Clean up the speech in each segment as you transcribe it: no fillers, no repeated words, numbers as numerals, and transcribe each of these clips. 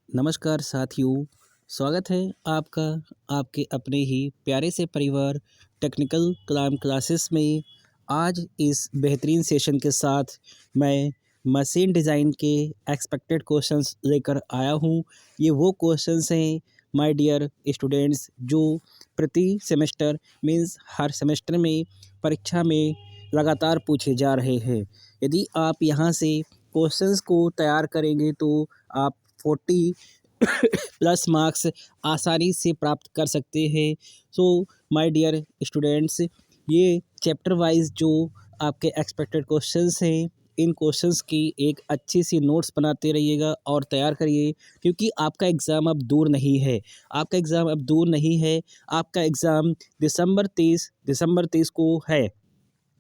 नमस्कार साथियों, स्वागत है आपका आपके अपने ही प्यारे से परिवार टेक्निकल कलाम क्लासेस में। आज इस बेहतरीन सेशन के साथ मैं मशीन डिज़ाइन के एक्सपेक्टेड क्वेश्चंस लेकर आया हूँ। ये वो क्वेश्चंस हैं माय डियर स्टूडेंट्स जो प्रति सेमेस्टर मीन्स हर सेमेस्टर में परीक्षा में लगातार पूछे जा रहे हैं। यदि आप यहाँ से क्वेश्चंस को तैयार करेंगे तो आप 40 प्लस मार्क्स आसानी से प्राप्त कर सकते हैं। सो माय डियर स्टूडेंट्स, ये चैप्टर वाइज जो आपके एक्सपेक्टेड क्वेश्चंस हैं, इन क्वेश्चंस की एक अच्छी सी नोट्स बनाते रहिएगा और तैयार करिए, क्योंकि आपका एग्ज़ाम अब दूर नहीं है। आपका एग्ज़ाम अब दूर नहीं है। आपका एग्ज़ाम दिसंबर 30 को है।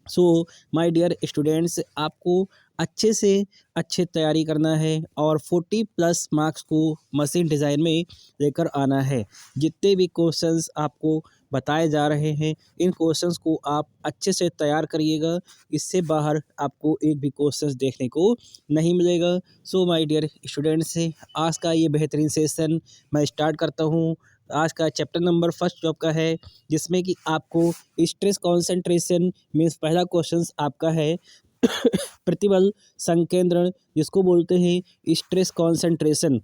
सो माय डियर स्टूडेंट्स, आपको अच्छे से अच्छे तैयारी करना है और 40 प्लस मार्क्स को मशीन डिज़ाइन में लेकर आना है। जितने भी क्वेश्चंस आपको बताए जा रहे हैं, इन क्वेश्चंस को आप अच्छे से तैयार करिएगा। इससे बाहर आपको एक भी क्वेश्चंस देखने को नहीं मिलेगा। सो माय डियर स्टूडेंट्स, आज का ये बेहतरीन सेशन मैं स्टार्ट करता हूँ। आज का चैप्टर नंबर फर्स्ट जो आपका है, जिसमें कि आपको स्ट्रेस कॉन्सेंट्रेशन मीन्स पहला क्वेश्चन आपका है प्रतिबल संकेंद्रण, जिसको बोलते हैं स्ट्रेस कॉन्सेंट्रेशन।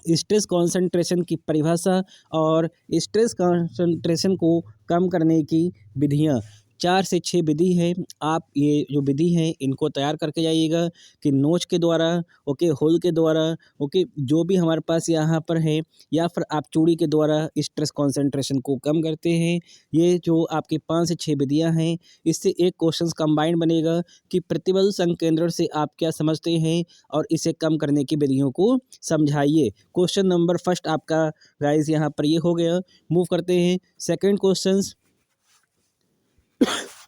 स्ट्रेस कॉन्सेंट्रेशन की परिभाषा और स्ट्रेस कॉन्सेंट्रेशन को कम करने की विधियाँ, 4 से 6 विधि है। आप ये जो विधि हैं इनको तैयार करके जाइएगा कि नोच के द्वारा, ओके, होल के द्वारा, ओके, जो भी हमारे पास यहाँ पर है, या फिर आप चूड़ी के द्वारा स्ट्रेस कॉन्सेंट्रेशन को कम करते हैं। ये जो आपकी 5 से 6 विधियाँ हैं, इससे एक क्वेश्चन कंबाइंड बनेगा कि प्रतिबल संकेंद्रण से आप क्या समझते हैं और इसे कम करने की विधियों को समझाइए। क्वेश्चन नंबर फर्स्ट आपका गाइस यहाँ पर ये हो गया। मूव करते हैं सेकंड क्वेश्चंस।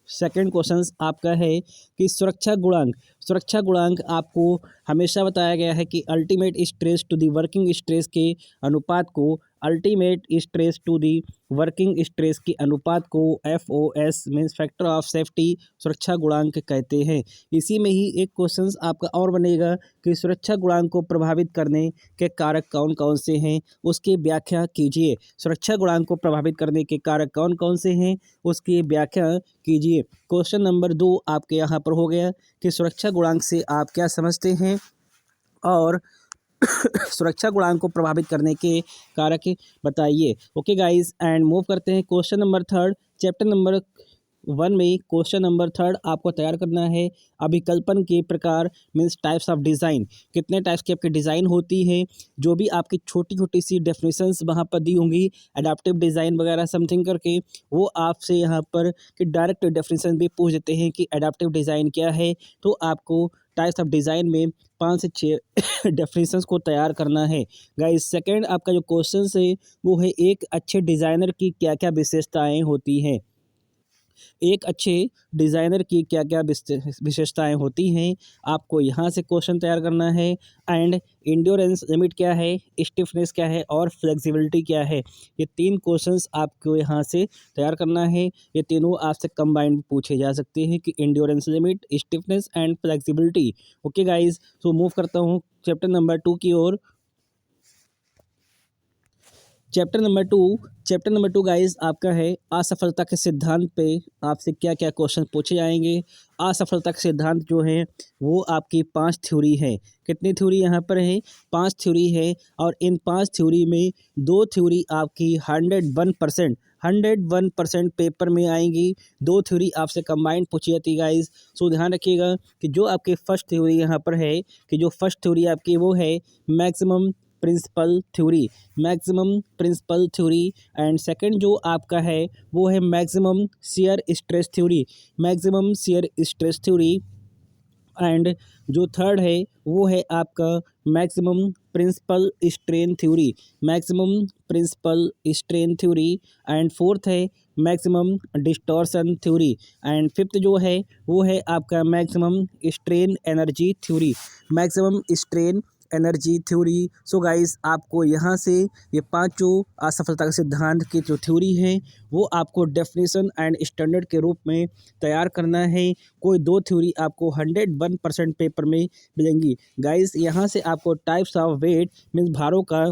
सेकंड क्वेश्चन आपका है कि सुरक्षा गुणांक आपको हमेशा बताया गया है कि ultimate stress to the working stress के अनुपात को FOS means factor of safety सुरक्षा गुणांक कहते हैं। इसी में ही एक क्वेश्चन आपका और बनेगा कि सुरक्षा गुणांक को प्रभावित करने के कारक कौन कौन से हैं, उसकी व्याख्या कीजिए। सुरक्षा गुणांक को प्रभावित करने के कारक कौन कौन से हैं, उसकी व्याख्या कीजिए। क्वेश्चन नंबर 2 आपके यहाँ पर हो गया कि सुरक्षा गुणांक से आप क्या समझते हैं और सुरक्षा गुणांक को प्रभावित करने के कारक बताइए। ओके गाइस, एंड मूव करते हैं question number third. Chapter number 1 में क्वेश्चन नंबर थर्ड आपको तैयार करना है अभिकल्पन के प्रकार मीन्स टाइप्स ऑफ डिज़ाइन। कितने टाइप्स की आपकी डिज़ाइन होती है, जो भी आपकी छोटी छोटी सी डेफिनेशंस वहाँ पर दी होंगी, एडाप्टिव डिज़ाइन वगैरह समथिंग करके, वो आपसे यहाँ पर कि डायरेक्ट डेफिनेशन भी पूछ देते हैं कि एडाप्टिव डिज़ाइन क्या है। तो आपको टाइप्स ऑफ डिज़ाइन में 5 से 6 डेफिनेशंस को तैयार करना है। गाइस, सेकंड आपका जो क्वेश्चन है वो है एक अच्छे डिज़ाइनर की क्या क्या विशेषताएं होती हैं। एक अच्छे डिज़ाइनर की क्या क्या विशेषताएं होती हैं, आपको यहाँ से क्वेश्चन तैयार करना है। एंड इंड्योरेंस लिमिट क्या है, स्टिफनेस क्या है और फ्लेक्सिबिलिटी क्या है। ये 3 क्वेश्चंस आपको यहाँ से तैयार करना है। ये तीनों आपसे कंबाइंड पूछे जा सकते हैं कि endurance limit, stiffness and flexibility. Okay guys, so move करता हूँ चैप्टर नंबर 2 की ओर। चैप्टर नंबर टू गाइस आपका है असफलता के सिद्धांत पे आपसे क्या क्या क्वेश्चन पूछे जाएंगे। असफलता के सिद्धांत जो है वो आपकी 5 थ्योरी है। कितनी थ्योरी यहाँ पर है? 5 थ्योरी है, और इन 5 थ्योरी में 2 थ्योरी आपकी 101% पेपर में आएंगी। 2 थ्योरी आपसे कंबाइंड पूछी जाती है गाइज। सो ध्यान रखिएगा कि जो आपकी फर्स्ट थ्योरी यहाँ पर है, कि जो फर्स्ट थ्योरी आपकी वो है maximum principal theory and second जो आपका है वो है maximum shear stress theory and जो थर्ड है वो है आपका maximum principal strain theory and fourth है maximum distortion theory and fifth जो है वो है आपका maximum strain energy theory. So guys आपको यहाँ से ये पांचों असफलता के सिद्धांत की जो थ्योरी है वो आपको डेफिनेशन एंड स्टैंडर्ड के रूप में तैयार करना है। कोई दो थ्योरी आपको 101% पेपर में मिलेंगी। गाइस यहाँ से आपको टाइप्स ऑफ वेट मीन्स भारों का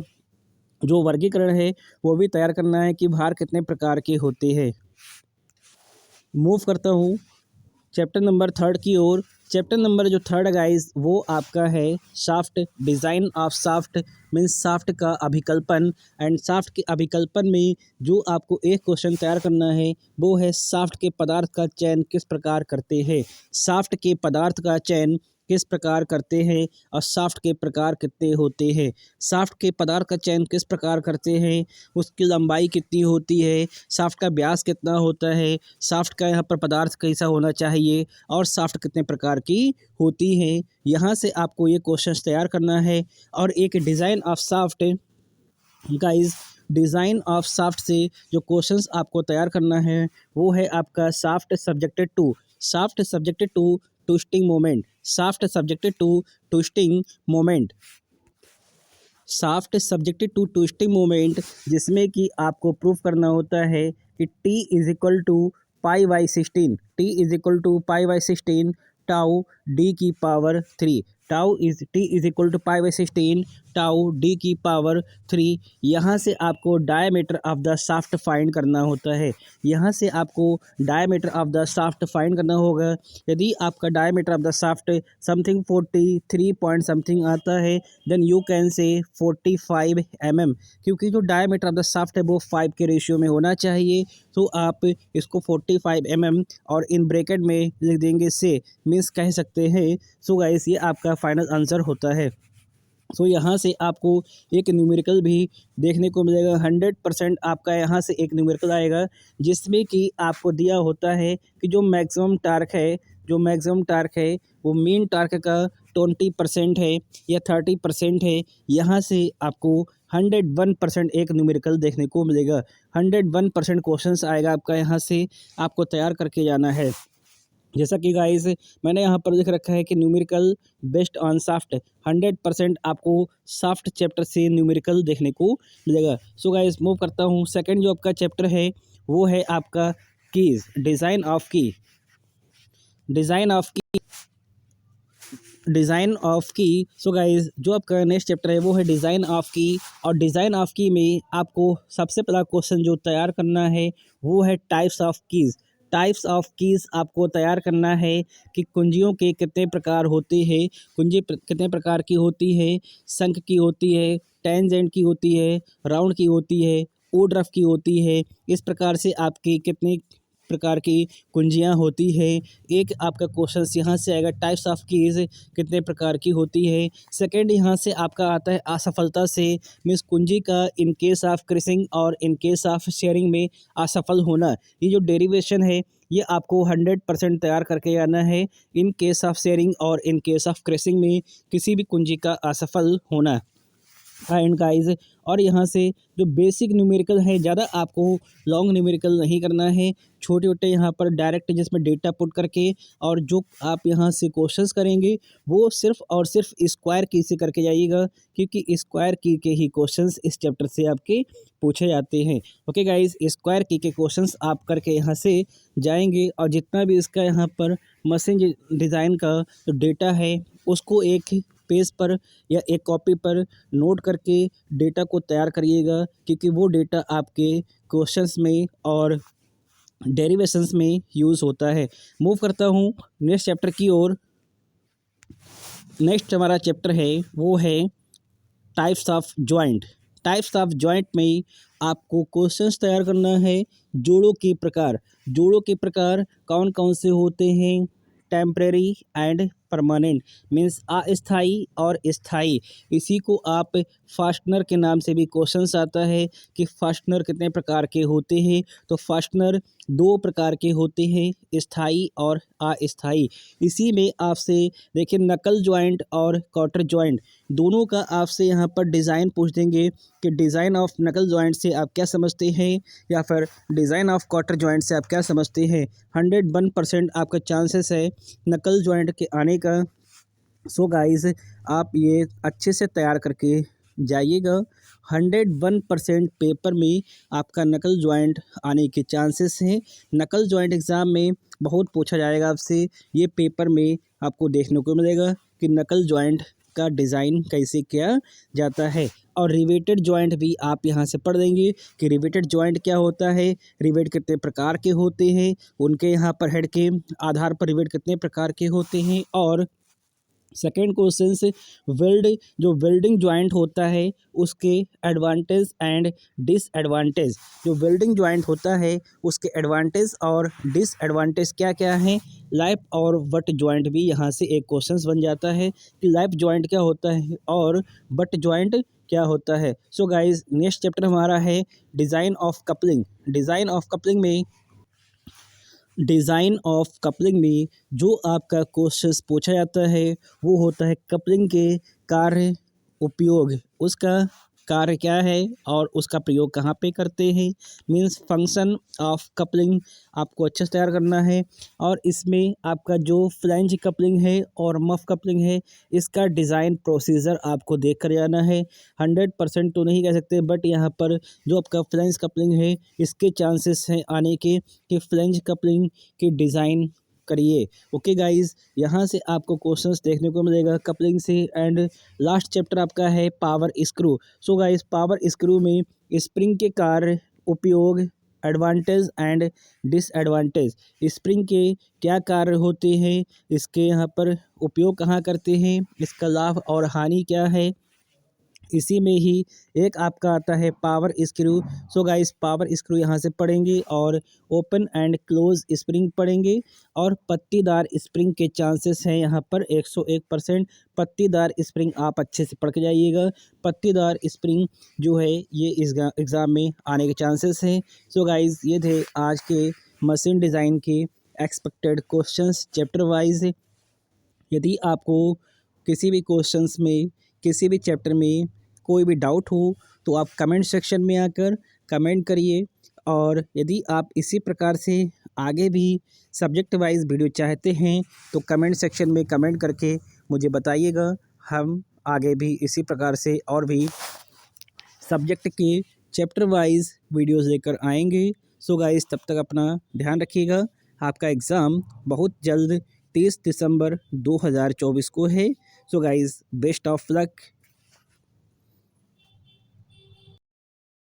जो वर्गीकरण है वो भी तैयार करना है कि भार कितने प्रकार के होते हैं। मूव करता हूँ चैप्टर नंबर 3 की ओर। चैप्टर नंबर जो 3 गाइस वो आपका है shaft, design of shaft means shaft का अभिकल्पन। एंड शाफ्ट के अभिकल्पन में जो आपको एक क्वेश्चन तैयार करना है वो है शाफ्ट के पदार्थ का चयन किस प्रकार करते हैं। शाफ्ट के पदार्थ का चयन किस प्रकार करते हैं और शाफ्ट के प्रकार कितने होते हैं। शाफ्ट के पदार्थ का चयन किस प्रकार करते हैं, उसकी लंबाई कितनी होती है, शाफ्ट का व्यास कितना होता है, शाफ्ट का यहाँ पर पदार्थ कैसा होना चाहिए और शाफ्ट कितने प्रकार की होती है। यहाँ से आपको ये क्वेश्चन तैयार करना है। और एक design of shaft guys, design of shaft से जो क्वेश्चंस आपको तैयार करना है वो है आपका shaft subjected to twisting moment. Shaft subjected to twisting moment, shaft subjected to twisting moment, जिसमें कि आपको प्रूफ करना होता है कि T is equal to pi by 16 tau D की power 3 T is equal to pi by 16 tau D की power 3। यहाँ से आपको diameter of the shaft find करना होता है। यहाँ से आपको diameter of the shaft find करना होगा। यदि आपका diameter of the shaft something 43 point something आता है then you can say 45 mm, क्योंकि जो डायमीटर ऑफ द शाफ्ट है वो 5 के रेशियो में होना चाहिए। तो आप इसको 45 mm और इन ब्रैकेट में लिख देंगे से मीन्स कह सकते हैं। सो गाइस ये आपका फाइनल आंसर होता है। सो यहाँ से आपको एक न्यूमेरिकल भी देखने को मिलेगा। 100% आपका यहाँ से एक न्यूमेरिकल आएगा जिसमें कि आपको दिया होता है कि जो मैक्सिमम टार्क है वो मीन टार्क का 20% है या 30% है। यहाँ से आपको 101% एक न्यूमेरिकल देखने को मिलेगा। 101% क्वेश्चंस आएगा आपका यहाँ से, आपको तैयार करके जाना है। जैसा कि गाइस मैंने यहाँ पर लिख रखा है कि न्यूमेरिकल बेस्ड ऑन शाफ्ट, 100% आपको शाफ्ट चैप्टर से न्यूमेरिकल देखने को मिलेगा। सो गाइस मूव करता हूँ। सेकंड जो आपका चैप्टर है वो है आपका कीज, डिज़ाइन ऑफ की। सो गाइस जो आपका नेक्स्ट चैप्टर है वो है डिज़ाइन ऑफ की। और डिज़ाइन ऑफ की में आपको सबसे पहला क्वेश्चन जो तैयार करना है वो है टाइप्स ऑफ कीज़ आपको तैयार करना है कि कुंजियों के कितने प्रकार होते हैं, कुंजी कितने प्रकार की होती है, शंख की होती है, टेंजेंट की होती है, राउंड की होती है, वुडरफ की होती है। इस प्रकार से आपकी कितने प्रकार की कुंजियाँ होती है। एक आपका क्वेश्चन यहाँ से आएगा टाइप्स ऑफ कीज़ कितने प्रकार की होती है। सेकंड यहाँ से आपका आता है असफलता से मीन्स कुंजी का इन केस ऑफ क्रेसिंग और इन केस ऑफ शेयरिंग में असफल होना। ये जो डेरिवेशन है ये आपको 100% तैयार करके आना है। इन केस ऑफ शेयरिंग और इन केस ऑफ क्रेसिंग में किसी भी कुंजी का असफल होना। एंड गाइज और यहाँ से जो बेसिक न्यूमेरिकल है, ज़्यादा आपको लॉन्ग न्यूमेरिकल नहीं करना है, छोटे छोटे यहाँ पर डायरेक्ट जिसमें डेटा पुट करके और जो आप यहाँ से क्वेश्चंस करेंगे वो सिर्फ और सिर्फ स्क्वायर की से करके जाइएगा, क्योंकि स्क्वायर की के ही क्वेश्चंस इस चैप्टर से आपके पूछे जाते हैं। ओके गाइज, स्क्वायर की के क्वेश्चंस आप करके यहाँ से जाएंगे और जितना भी इसका यहाँ पर मशीन डिज़ाइन का जो डेटा है उसको एक पेज पर या एक कॉपी पर नोट करके डेटा को तैयार करिएगा, क्योंकि वो डेटा आपके क्वेश्चंस में और डेरिवेशंस में यूज़ होता है। मूव करता हूँ नेक्स्ट चैप्टर की ओर। नेक्स्ट हमारा चैप्टर है वो है टाइप्स ऑफ जॉइंट में आपको क्वेश्चंस तैयार करना है। जोड़ों के प्रकार कौन कौन से होते हैं, टेम्परेरी एंड परमानेंट मीन्स अस्थाई और स्थाई। इसी को आप फास्टनर के नाम से भी क्वेश्चंस आता है कि फास्टनर कितने प्रकार के होते हैं। तो फास्टनर 2 प्रकार के होते हैं, स्थाई और अस्थाई। इसी में आपसे देखिए नकल जॉइंट और क्वार्टर जॉइंट दोनों का आपसे यहाँ पर डिज़ाइन पूछ देंगे कि डिज़ाइन ऑफ नकल जॉइंट से आप क्या समझते हैं या फिर डिज़ाइन ऑफ क्वार्टर जॉइंट से आप क्या समझते हैं। 101% आपका चांसेस है नकल जॉइंट के आने का। सो गाइस, आप ये अच्छे से तैयार करके जाइएगा। 101% पेपर में आपका नकल जॉइंट आने के चांसेस हैं। नकल जॉइंट एग्ज़ाम में बहुत पूछा जाएगा आपसे। ये पेपर में आपको देखने को मिलेगा कि नकल जॉइंट का डिज़ाइन कैसे किया जाता है। और रिवेटेड जॉइंट भी आप यहाँ से पढ़ लेंगे कि रिवेटेड जॉइंट क्या होता है, रिवेट कितने प्रकार के होते हैं, उनके यहाँ पर हेड के आधार पर रिवेट कितने प्रकार के होते हैं। और सेकेंड क्वेश्चन से जो वेल्डिंग जॉइंट होता है उसके एडवांटेज एंड डिसएडवांटेज। जो वेल्डिंग जॉइंट होता है उसके एडवांटेज और डिसएडवांटेज क्या क्या हैं। लाइफ और बट जॉइंट भी यहाँ से एक क्वेश्चन बन जाता है कि लाइफ जॉइंट क्या होता है और बट जॉइंट क्या होता है। सो गाइज, नेक्स्ट चैप्टर हमारा है design of coupling. Design of coupling में जो आपका क्वेश्चंस पूछा जाता है वो होता है कपलिंग के कार्य, उपयोग, उसका कार्य क्या है और उसका प्रयोग कहाँ पे करते हैं। मींस फंक्शन ऑफ कपलिंग आपको अच्छे से तैयार करना है। और इसमें आपका जो फ्लैंज कपलिंग है और मफ कपलिंग है इसका डिज़ाइन प्रोसीजर आपको देख कर जाना है। 100% तो नहीं कह सकते, बट यहाँ पर जो आपका फ्लैंज कपलिंग है इसके चांसेस हैं आने के कि फ्लैंज कपलिंग की डिज़ाइन करिए। ओके गाइज, यहाँ से आपको क्वेश्चंस देखने को मिलेगा कपलिंग से। एंड लास्ट चैप्टर आपका है power screw. So guys, power screw में स्प्रिंग के कार्य, उपयोग, एडवांटेज एंड डिसएडवांटेज। स्प्रिंग के क्या कार्य होते हैं, इसके यहाँ पर उपयोग कहाँ करते हैं, इसका लाभ और हानि क्या है। इसी में ही एक आपका आता है power screw. So guys, power screw यहाँ से पढ़ेंगे और ओपन एंड क्लोज स्प्रिंग पढ़ेंगे। और पत्तीदार स्प्रिंग के चांसेस हैं यहाँ पर 101%। पत्तीदार स्प्रिंग आप अच्छे से पढ़ के जाइएगा। पत्तीदार स्प्रिंग जो है ये इस एग्ज़ाम में आने के चांसेस हैं। सो गाइस, ये थे आज के मशीन डिज़ाइन के एक्सपेक्टेड क्वेश्चंस चैप्टर वाइज। यदि आपको किसी भी क्वेश्चंस में, किसी भी चैप्टर में कोई भी डाउट हो तो आप कमेंट सेक्शन में आकर कमेंट करिए। और यदि आप इसी प्रकार से आगे भी सब्जेक्ट वाइज वीडियो चाहते हैं तो कमेंट सेक्शन में कमेंट करके मुझे बताइएगा। हम आगे भी इसी प्रकार से और भी सब्जेक्ट के चैप्टर वाइज वीडियोस लेकर आएंगे। सो गाइस, तब तक अपना ध्यान रखिएगा। आपका एग्ज़ाम बहुत जल्द 30 दिसंबर 2024 को है। So guys, best of luck.